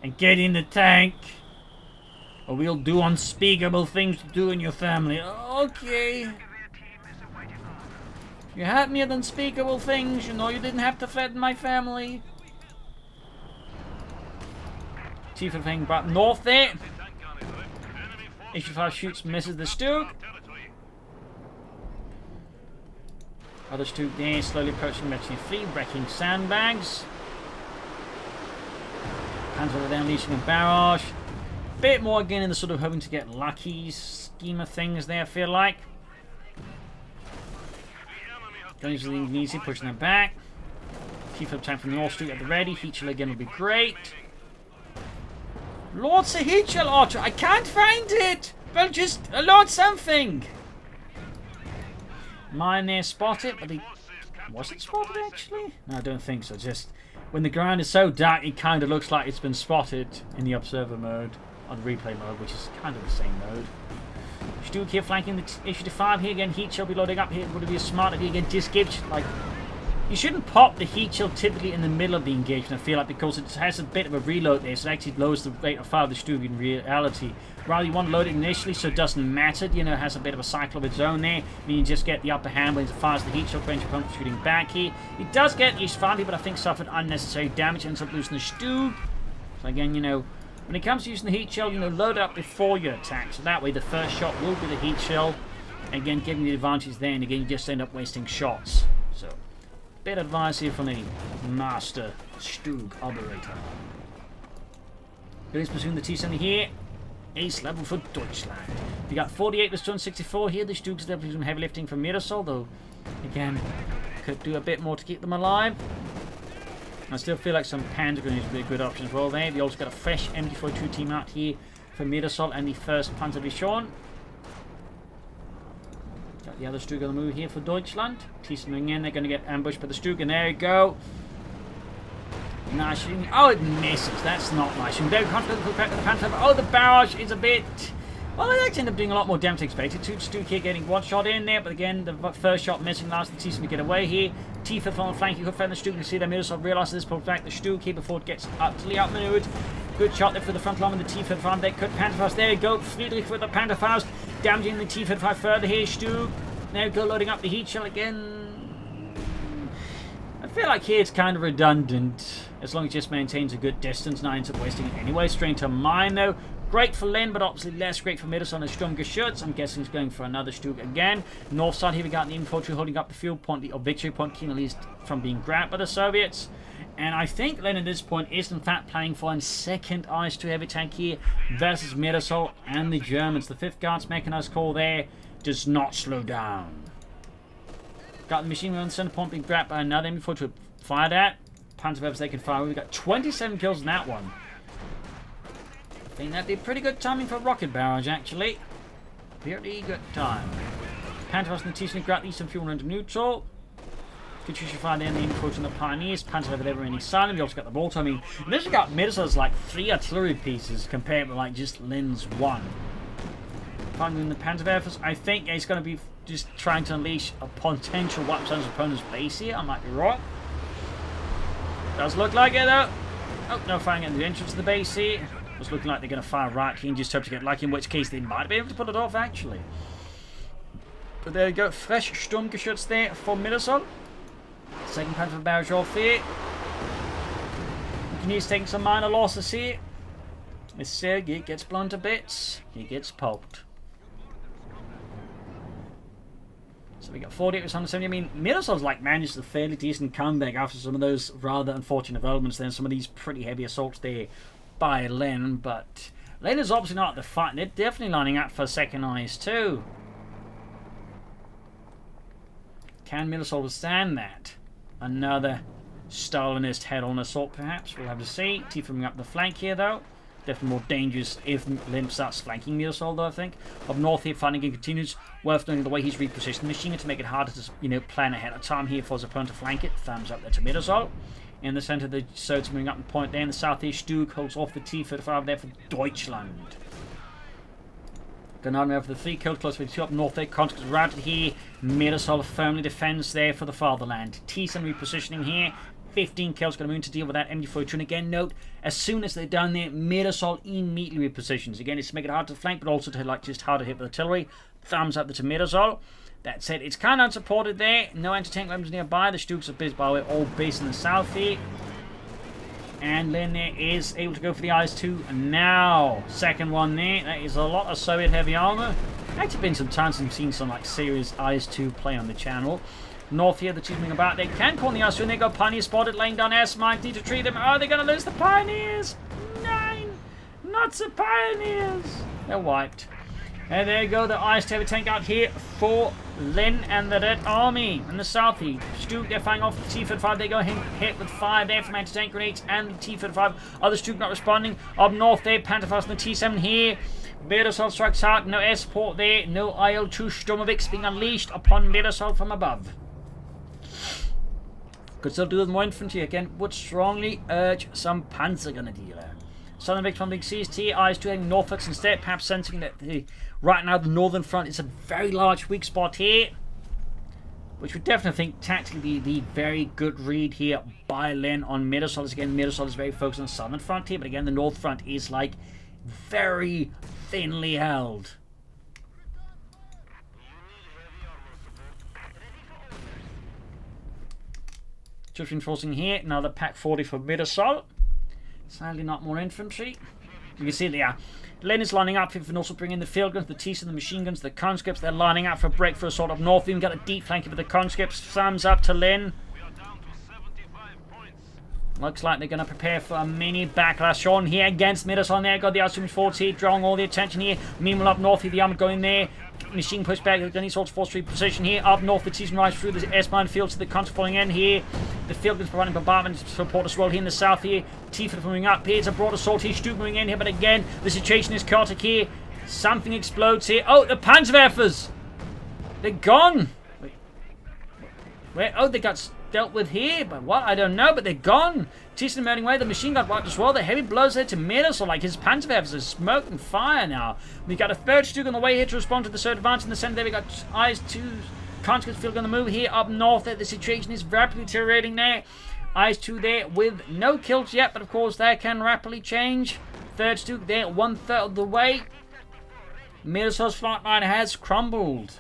and get in the tank, or we'll do unspeakable things to you and your family. Okay. You had me at unspeakable things. You know you didn't have to threaten my family. Chief of Hang brought north there. H-5 shoots, misses the Stuke. Other Stuke there, slowly approaching Metri Fleet, wrecking sandbags. Panzer there unleashing a barrage. Bit more again in the sort of hoping to get lucky scheme of things there, I feel like. Going to the Indonesia, pushing them back. Keep up time from the North Stuke at the ready. Heat shield again would be great. Load a heat shield, Archer. I can't find it. Well, just load something. Mine there spotted, but he was it spotted actually? No, I don't think so. Just when the ground is so dark, it kind of looks like it's been spotted in the observer mode, or the replay mode, which is kind of the same mode. Stuke here flanking the H-5 here again. Heat shield be loading up here. Would it be a smart idea again? Just gives, like, you shouldn't pop the heat shield typically in the middle of the engagement, I feel like, because it has a bit of a reload there, so it actually lowers the rate of fire of the Stuke in reality. Rather, you want to load it initially so it doesn't matter, you know, it has a bit of a cycle of its own there. I mean, you just get the upper hand when it fires the heat shield, range of pump shooting back here. It does get the H-5, but I think suffered unnecessary damage, ends up losing the Stuke. So again, you know, when it comes to using the heat shield, you know, load it up before you attack, so that way the first shot will be the heat shield. Again, giving the advantage there, and again, you just end up wasting shots. So, bit of advice here from a master Stuke operator. Going between the T-70 here. Ace level for Deutschland. We got 48 with 264 here. The Stuke's definitely some heavy lifting from Mirasol, though, again, could do a bit more to keep them alive. I still feel like some Panzer grenades would be a good option as well there. We also got a fresh MD-42 team out here for Mirasol and the 1st Panzer Division. Got the other Stuke on the move here for Deutschland. T-7 in, they're going to get ambushed by the Stuke, and there you go. Nice shooting. Oh, it misses. That's not nice. Very confident with the Panther. Oh, the barrage is a bit... Well, they actually end up doing a lot more damage than expected. Stuke here getting one shot in there, but again, the first shot missing allows the T-7 to get away here. T-5 on the flank, you could find the Stuke. You see that Mirasol realises this, pulls back the Stuke here before it gets utterly outmaneuvered. Good shot there for the front line with the T-35. There, good Panzerfaust. There you go. Friedrich with the Panzerfaust. Damaging the T-35 further here. Stug. There you go, loading up the heat shell again. I feel like here it's kind of redundant. As long as it just maintains a good distance. Not ends up wasting it anyway. Straight to mine though. Great for Lin, but obviously less great for Mirasol and Sturmgeschütz. I'm guessing he's going for another Stug again. North side here we got the infantry holding up the field point, or victory point, keen at least from being grabbed by the Soviets. And I think Lin at this point is in fact planning for a second IS-2 heavy tank here versus Mirasol and the Germans. The 5th Guards Mechanized Corps there does not slow down. Got the machine gun on the center point being grabbed by another infantry fired at. Panzerwehrers they can fire. We've got 27 kills in that one. I think that'd be pretty good timing for rocket barrage, actually. Pretty good time. Panzerfaust and the T-Snake grab these some fuel into neutral. Katusha fired in the infantry and the pioneers. Panzerwehr never any silent. We also got the bolt. I mean, this has got Mirasol's like 3 artillery pieces compared with like just Lin's 1. Finally, the Panzerwehr, I think he's going to be just trying to unleash a potential wipe on his opponent's base here. I might be wrong. Does look like it though. Oh, no firing at the entrance of the base here. It's looking like they're going to fire right here and just hope to get lucky, in which case they might be able to pull it off actually. But there you go, fresh Sturmgeschütz there for Mirasol. Second Panzer barrage off here. He's taking some minor losses here. This Sergei gets blown to bits. He gets pulped. So we got 48 with 170. I mean, Mirasol's like managed a fairly decent comeback after some of those rather unfortunate developments there and some of these pretty heavy assaults there by Len, but Len is obviously not at the fight. They're definitely lining up for second IS-2. Can Mirasol withstand that? Another Stalinist head-on assault, perhaps? We'll have to see. T coming up the flank here, though. Definitely more dangerous if Len starts flanking Mirasol, though, I think. Up north here, fighting again continues. Worth noting the way he's repositioned the machine gun to make it harder to, plan ahead of time here for his opponent to flank it. Thumbs up there to Mirasol. In the center, the Soviets moving up the point there. In the southeast, Stug holds off the T-35 there for Deutschland. Grenadier for the 3 kills, close to the 2 up north there. Conscripts routed here. Mirasol firmly defends there for the fatherland. T-7 repositioning here. 15 kills, going to move in to deal with that MG42. And again, note, as soon as they're done there, Mirasol immediately repositions. Again, it's to make it hard to flank, but also to just hard to hit with artillery. Thumbs up there to Mirasol. That said, it's kind of unsupported there. No anti-tank weapons nearby. The Stugs are based, by the way, all based in the south here. And then there is able to go for the IS-2. And now, second one there. That is a lot of Soviet heavy armor. Actually been some times I've seen some like serious IS-2 play on the channel. North here, the two moving about. They can call the IS-2 and they got Pioneers spotted, laying down air smite. Need to treat them. Oh, they're going to lose the Pioneers. 9. Not the Pioneers. They're wiped. And there you go, the IS-2 heavy tank out here for Lin and the Red Army in the south here. Stug, they're firing off the T-35. They go hit with 5 there from anti-tank grenades and the T-35. Other Stug not responding. Up north there, Panzerfaust and the T-7 here. Mirasol strikes out. No air support there. No IL-2 Sturmovix being unleashed upon Mirasol from above. Could still do with more infantry. Again, would strongly urge some Panzer Grenadier. Southern victory from being seized here. IS-2 heading northwards instead, perhaps sensing that right now the northern front is a very large weak spot here, which would definitely think tactically be the very good read here by Len on Mirasol. As again, Mirasol is very focused on the southern front here, but again the north front is like very thinly held. Just reinforcing here. Now the Pack 40 for Mirasol. Sadly, not more infantry. You can see there. Len is lining up. He can also bring in the field guns, the T-7, the machine guns, the conscripts. They're lining up for a break for assault up north. Even got a deep flanking with the conscripts. Thumbs up to Len. Looks like they're going to prepare for a mini backlash on here against Mirasol. There, got the Austrian force here, drawing all the attention here. Meanwhile, up north here, the armor going there. Machine push back, any sort of force position here. Up north, the T-7 rise through the S-mine field to the conscripts falling in here. The field guns providing bombardment support as well here in the south here. T-5 moving up here. It's a broad assault here. Stug moving in here, but again, the situation is chaotic here. Something explodes here. Oh, the Panzerwerfers! They're gone! Wait. Where? Oh, they got dealt with here, but what? I don't know, but they're gone. T-7 melting away. The machine got wiped as well. The heavy blows there to Mirasol, like his Panzerwerfers are smoke and fire now. We got a third Stug on the way here to respond to the third advance in the center. There we got IS-2 conscripts field on the move here up north. There, the situation is rapidly deteriorating there. IS-2 there with no kills yet, but of course that can rapidly change. Third Stuke there, 1/3 of the way. Mirasol's flight line has crumbled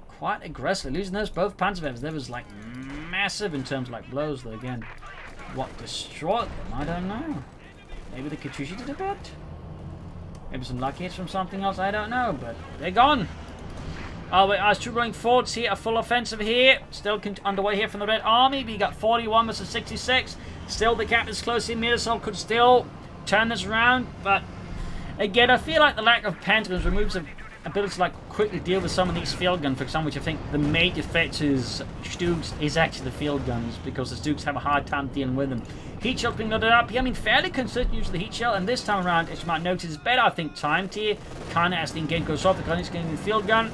quite aggressively, losing those both Panzerwehrers. That was like massive in terms of like blows, though. Again, what destroyed them, I don't know. Maybe the Katyusha did a bit. Maybe some lucky hits from something else, I don't know, but they're gone. Oh, wait, IS-2 rolling forwards here, a full offensive here. Still underway here from the Red Army, but you got 41 versus 66. Still, the gap is close here. Mirasol could still turn this around, but again, I feel like the lack of Pentagons removes the ability to like quickly deal with some of these field guns, for example, which I think the major threat to Stuks is actually the field guns, because the Stuks have a hard time dealing with them. Heat shell's being loaded up here. I mean, fairly consistent use of the heat shell, and this time around, as you might notice, is better, I think, timed here. Kind of as the game goes off, the gun is getting the field gun.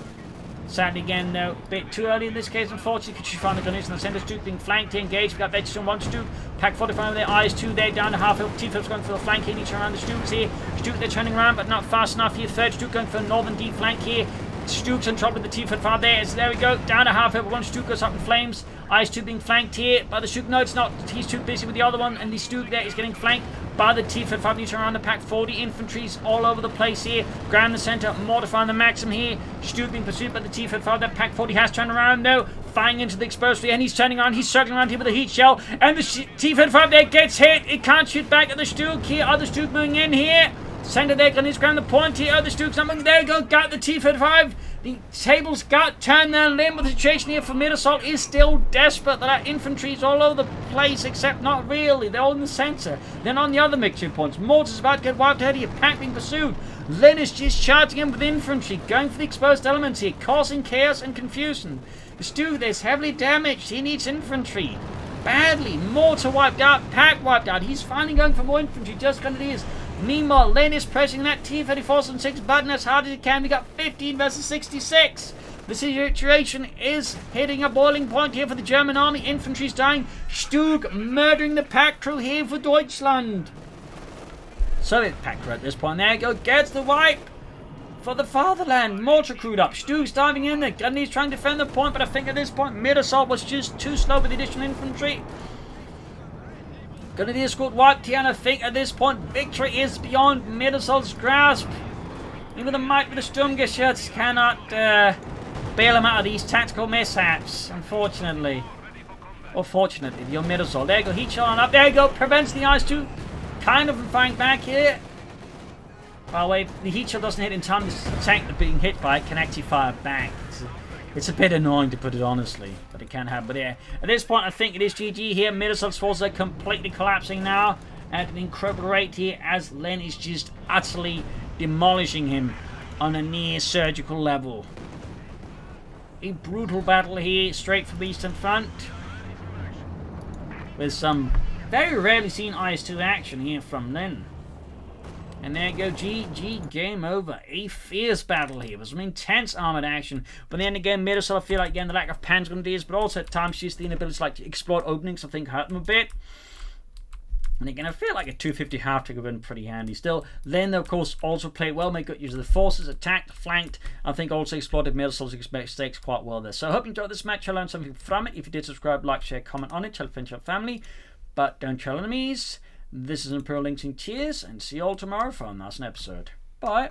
Sadly, again, though, a bit too early in this case, unfortunately, because you find the Gunners in the centre. Stuke being flanked here, engaged. We've got Vegetation 1 Stuke. Pack 45 there, IS-2 there, down to half hill. T-Flip's going for the flank here, each around the Stukes here. Stuke, they're turning around, but not fast enough here. Third Stuke going for the northern D flank here. Stuke's in trouble with the T-Flip there. So there we go, down to half hill. One Stuke goes up in flames. IS-2 being flanked here by the Stuke. No, it's not. He's too busy with the other one, and the Stuke there is getting flanked by the T-55 each around the pack. 40 infantries all over the place here. Ground the centre, mortifying the Maxim here. Stuke being pursued by the T-55. That pack 40 has turned around though, firing into the exposed and he's turning around. He's circling around here with a heat shell, and the T-55 there gets hit. It can't shoot back at the Stuke here. Other Stuke moving in here. Centre there, Gunners ground the point here. Other Stuke's something. There you go, got the T-55. The tables got turned down a limb, but the situation here for Mirasol is still desperate. There are infantries all over the place, except not really. They're all in the centre. Then on the other mixture points, Mortar's about to get wiped out here. Pack being pursued. Len is just charging in with infantry, going for the exposed elements here, causing chaos and confusion. The Stuke there's heavily damaged. He needs infantry badly. Mortar wiped out. Pack wiped out. He's finally going for more infantry, just as it is. Meanwhile, Len is pressing that T-34-6 button as hard as he can. We got 15 versus 66. The situation is hitting a boiling point here for the German army. Infantry's dying. Stuke murdering the pack crew here for Deutschland. Soviet pack crew at this point. There you go. Gets the wipe for the fatherland. Mortar crewed up. Stuke's diving in there. Gunny's trying to defend the point, but I think at this point, Mirasol was just too slow with the additional infantry. Gonna be escort wiped here, and I think at this point victory is beyond Mirasol's grasp. Even the might with the Sturmgeschütz cannot bail him out of these tactical mishaps, unfortunately. Or fortunately, if you're Mirasol. There you go, heat shell on up. There you go, prevents the IS-2 kind of from firing back here. By the way, the heat shell doesn't hit in time. This tank that's being hit by it can actually fire back. It's a bit annoying, to put it honestly, but it can happen. But yeah, at this point, I think it is GG here. Mirasol's forces are completely collapsing now at an incredible rate here, as Len is just utterly demolishing him on a near surgical level. A brutal battle here, straight from the Eastern Front, with some very rarely seen IS-2 action here from Len. And there you go, GG, game over. A fierce battle here. It was some intense armoured action. But then again, Mirasol, I feel like, again, the lack of Pentagon deals, but also at times just the inability to, like, to exploit openings, I think, hurt them a bit. And again, I feel like a 250 half-tick would have been pretty handy. Still, Len, of course, also played well, made good use of the forces, attacked, flanked. I think also exploited Mirasol's mistakes quite well there. So I hope you enjoyed this match. I learned something from it. If you did, subscribe, like, share, comment on it. Tell friends, your family. But don't tell enemies. This is Imperial Links, cheers, and see you all tomorrow for our last episode. Bye.